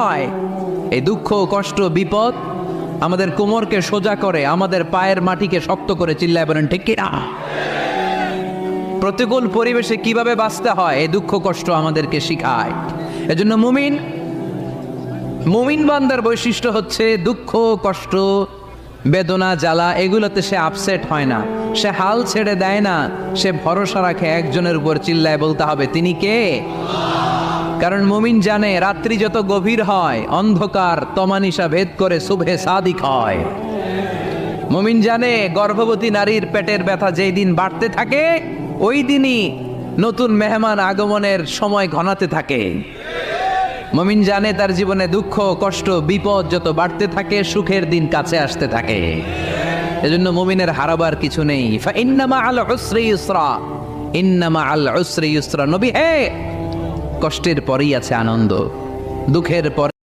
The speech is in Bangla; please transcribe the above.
নয়। এই দুঃখ, কষ্ট, বিপদ আমাদের কোমরকে সোজা করে, আমাদের পায়ের মাটিকে শক্ত করে। চিল্লায় বলেন ঠিক কিনা? প্রতিকূল পরিবেশে কিভাবে বাঁচতে হয় এই দুঃখ কষ্ট আমাদেরকে শিখায়। এজন্য মুমিন বান্দার বৈশিষ্ট্য হচ্ছে দুঃখ কষ্ট বেদনা জ্বালা এগুলোতে সে আপসেট হয় না, সে হাল ছেড়ে দেয় না, সে ভরসা রাখে একজনের উপর। চিল্লায় বলতে হবে তিনি কে? কারণ মুমিন জানে রাত্রি যত গভীর হয় অন্ধকার তমানিসা ভেদ করে সুবহে সাদিক হয়। মুমিন জানে গর্ভবতী নারীর পেটের ব্যথা যেই দিন বাড়তে থাকে ওই দিনই নতুন মেহমান আগমনের সময় ঘনাতে থাকে। মুমিন জানে তার জীবনে দুঃখ কষ্ট বিপদ যত বাড়তে থাকে সুখের দিন কাছে আসতে থাকে। এজন্য মুমিনের হারাবার কিছু নেই। ইন্না মাআল উসরি ইউসরা, ইন্না মাআল উসরি ইউসরা। নবী হে, কষ্টের পরেই আছে আনন্দ, দুঃখের পরে